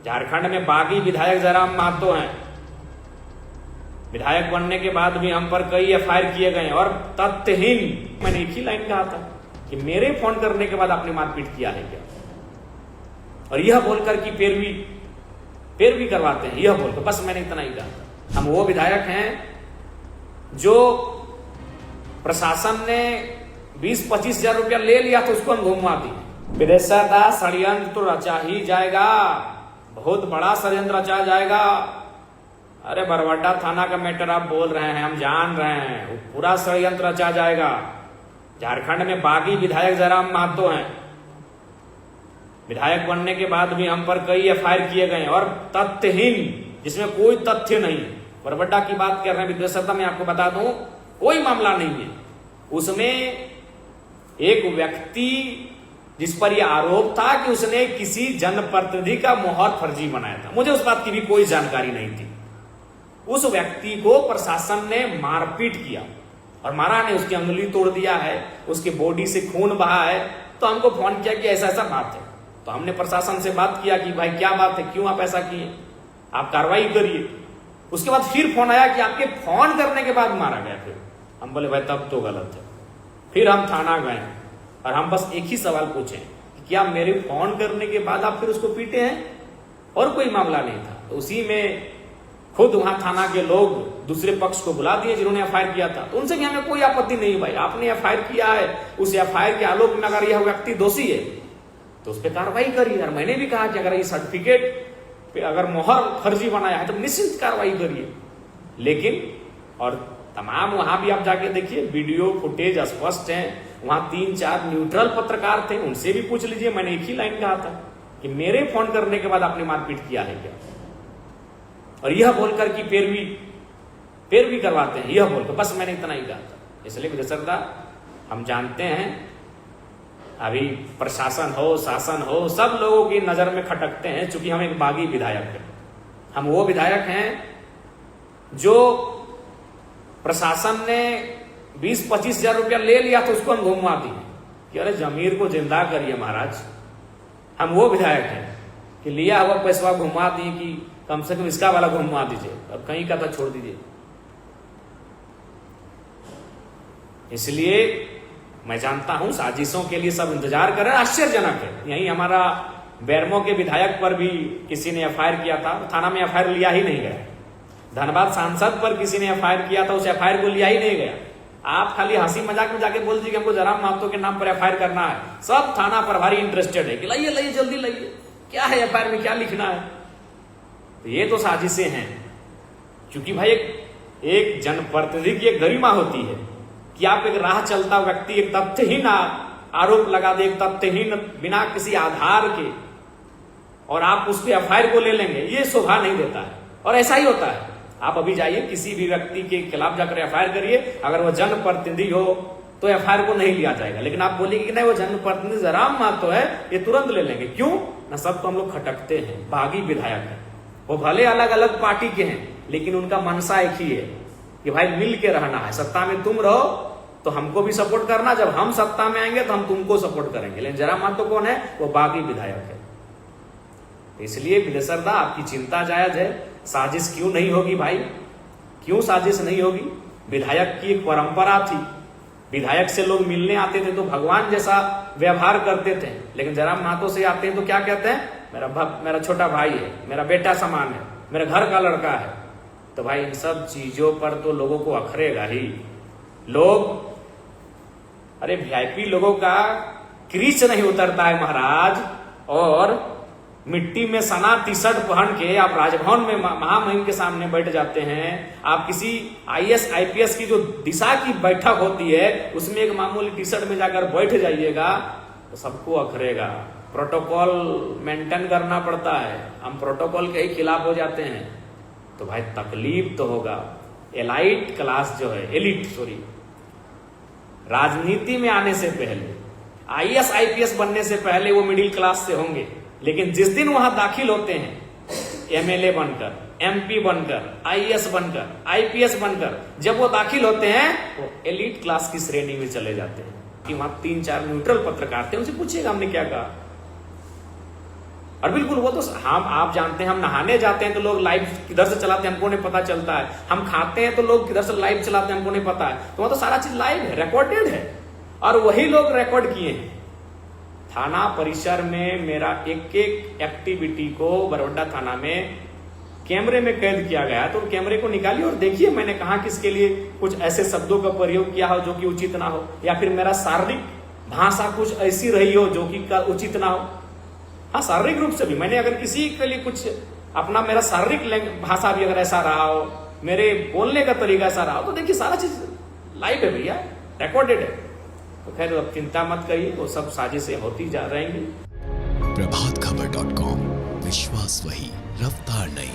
झारखंड में बागी विधायक जयराम महतो हैं। विधायक बनने के बाद भी हम पर कई एफआईआर किए गए और तथ्यहीन। मैंने एक ही लाइन कहा था कि मेरे फोन करने के बाद आपने मारपीट किया है क्या, और यह बोलकर कि पैरवी करवाते हैं, यह बोलकर बस मैंने इतना ही कहा। हम वो विधायक हैं जो प्रशासन ने 20-25 हजार रुपया ले लिया तो उसको हम घुमा दिए। विदेशदा षड्यंत्र तो रचा ही जाएगा, बहुत बड़ा षड्यंत्र रचा जाएगा। अरे बरवाडा थाना का मैटर आप बोल रहे हैं, हम जान रहे हैं, वो पूरा षड्यंत्र रचा जाएगा। झारखंड में बागी विधायक जयराम महतो हैं। विधायक बनने के बाद भी हम पर कई एफआईआर किए गए और तथ्यहीन, जिसमें कोई तथ्य नहीं। बरवाडा की बात कर रहे हैं विदेशदा, मैं आपको बता दूं कोई मामला नहीं है उसमें। एक व्यक्ति जिस पर यह आरोप था कि उसने किसी जनप्रतिनिधि का मोहर फर्जी बनाया था, मुझे उस बात की भी कोई जानकारी नहीं थी। उस व्यक्ति को प्रशासन ने मारपीट किया और मारा ने, उसकी अंगुली तोड़ दिया है, उसके बॉडी से खून बहा है। तो हमको फोन किया कि ऐसा ऐसा बात है, तो हमने प्रशासन से बात किया कि भाई क्या बात है, क्यों आप ऐसा किए, आप कार्रवाई करिए। उसके बाद फिर फोन आया कि आपके फोन करने के बाद मारा गया। फिर हम बोले भाई तब तो गलत है। फिर हम थाना गए और हम बस एक ही सवाल पूछे कि क्या मेरे फोन करने के बाद आप फिर उसको पीटे हैं, और कोई मामला नहीं था। तो उसी में खुद वहां थाना के लोग दूसरे पक्ष को बुला दिए जिन्होंने एफआईआर किया था, तो उनसे भी हमें कोई आपत्ति नहीं। भाई आपने एफआईआर किया है, उस एफआईआर के आलोक में अगर यह व्यक्ति दोषी है तो उस पर कार्रवाई करिए। और मैंने भी कहा कि अगर ये सर्टिफिकेट पे अगर मोहर फर्जी बनाया है तो निश्चित कार्रवाई करिए। लेकिन और तमाम वहां भी आप जाके देखिए, वीडियो फुटेज स्पष्ट है। वहां 3-4 न्यूट्रल पत्रकार थे, उनसे भी पूछ लीजिए। मैंने एक ही लाइन कहा था कि मेरे फोन करने के बाद आपने मारपीट किया है क्या, और यह बोलकर कि पैरवी करवाते हैं, यह बोलकर बस मैंने इतना ही कहा था। इसलिए विदेशदा हम जानते हैं अभी प्रशासन हो शासन हो सब लोगों की नजर में खटकते हैं, चूंकि हम एक बागी विधायक हैं। हम वो विधायक हैं जो प्रशासन ने 20-25 हजार रुपया ले लिया तो उसको हम घुमा दिए कि अरे जमीर को जिंदा करिए महाराज। हम वो विधायक हैं कि लिया हुआ पैसा घुमा दिए कि कम से कम इसका वाला घुमा दीजिए, अब कहीं का तो छोड़ दीजिए। इसलिए मैं जानता हूं साजिशों के लिए सब इंतजार कर रहे हैं, आश्चर्यजनक है। यही हमारा बैरमो के विधायक पर भी किसी ने एफआईआर किया था, थाना में एफआईआर लिया ही नहीं गया। धनबाद सांसद पर किसी ने एफआईआर किया था, उस एफआईआर को लिया ही नहीं गया। आप खाली हंसी मजाक में जाके बोल दीजिए कि हमको जयराम महतो के नाम पर एफआईआर करना है। सब थाना प्रभारी इंटरेस्टेड है कि लाइए लाइए जल्दी लाइए, क्या है एफआईआर में, क्या लिखना है। तो ये तो साजिशें हैं, क्योंकि भाई एक जनप्रतिनिधि की एक गरिमा होती है कि आप एक राह चलता व्यक्ति एक तथ्यहीन आरोप लगा दे, एक तथ्यहीन बिना किसी आधार के, और आप उस पर एफआईआर को ले लेंगे, ये शोभा नहीं देता है। और ऐसा ही होता है। आप अभी जाइए किसी भी व्यक्ति के खिलाफ जाकर एफआईआर करिए, अगर वो जनप्रतिनिधि हो तो एफआईआर को नहीं लिया जाएगा। लेकिन आप बोलिए कि नहीं वो जनप्रतिनिधि जयराम महतो है, ये तुरंत ले लेंगे। क्यों ना, सबको हम लोग खटकते हैं, बागी विधायक है। वो भले अलग अलग पार्टी के हैं, लेकिन उनका मनसा एक ही है कि भाई मिल के रहना है। सत्ता में तुम रहो तो हमको भी सपोर्ट करना, जब हम सत्ता में आएंगे तो हम तुमको सपोर्ट करेंगे। लेकिन जयराम महतो कौन है, वो बागी विधायक है। इसलिए विदेशदा आपकी चिंता जायज है। साजिश क्यों नहीं होगी भाई, क्यों साजिश नहीं होगी। विधायक की एक परंपरा थी, विधायक से लोग मिलने आते थे तो भगवान जैसा व्यवहार करते थे। लेकिन जयराम महतो से आते हैं तो क्या कहते हैं, मेरा छोटा भाई है, मेरा बेटा समान है, मेरे घर का लड़का है। तो भाई इन सब चीजों पर तो लोगों को अखरेगा ही। लोग, अरे वीआईपी लोगों का क्रीच नहीं उतरता है महाराज, और मिट्टी में सना टी शर्ट पहन के आप राजभवन में महामहिम के सामने बैठ जाते हैं। आप किसी आईएएस आईपीएस की जो दिशा की बैठक होती है उसमें एक मामूली टी शर्ट में जाकर बैठ जाइएगा तो सबको अखरेगा। प्रोटोकॉल मेंटेन करना पड़ता है, हम प्रोटोकॉल के ही खिलाफ हो जाते हैं तो भाई तकलीफ तो होगा। एलाइट क्लास जो है, राजनीति में आने से पहले, आईएएस आईपीएस बनने से पहले वो मिडिल क्लास से होंगे। लेकिन जिस दिन वहां दाखिल होते हैं एमएलए बनकर, एमपी बनकर, आईएएस बनकर, आईपीएस बनकर, जब वो दाखिल होते हैं वो एलिट क्लास की श्रेणी में चले जाते हैं। कि वहां 3-4 न्यूट्रल पत्रकार थे, उनसे पूछिएगा हमने क्या कहा। और बिल्कुल वो तो हम आप जानते हैं, हम नहाने जाते हैं तो लोग लाइव किधर से चलाते हैं हमको नहीं पता चलता है, हम खाते हैं तो लोग किधर से लाइव चलाते हैं हमको नहीं पता है, तो वह तो सारा चीज लाइव है, रिकॉर्डेड है, और वही लोग रिकॉर्ड किए हैं। थाना परिसर में मेरा एक एक एक्टिविटी को बरवड्डा थाना में कैमरे में कैद किया गया, तो कैमरे को निकालिए और देखिए मैंने कहा किसके लिए कुछ ऐसे शब्दों का प्रयोग किया हो जो कि उचित ना हो, या फिर मेरा शारीरिक भाषा कुछ ऐसी रही हो जो कि उचित ना हो। हाँ, शारीरिक रूप से भी मैंने अगर किसी के लिए कुछ अपना मेरा शारीरिक भाषा भी अगर ऐसा रहा हो, मेरे बोलने का तरीका ऐसा रहा हो, तो देखिए सारा चीज लाइव है भैया, रिकॉर्डेड है। तो खैर अब चिंता मत करिए, वो सब साजिशें होती जा रहेंगी। प्रभातखबर.com, विश्वास वही, रफ्तार नहीं।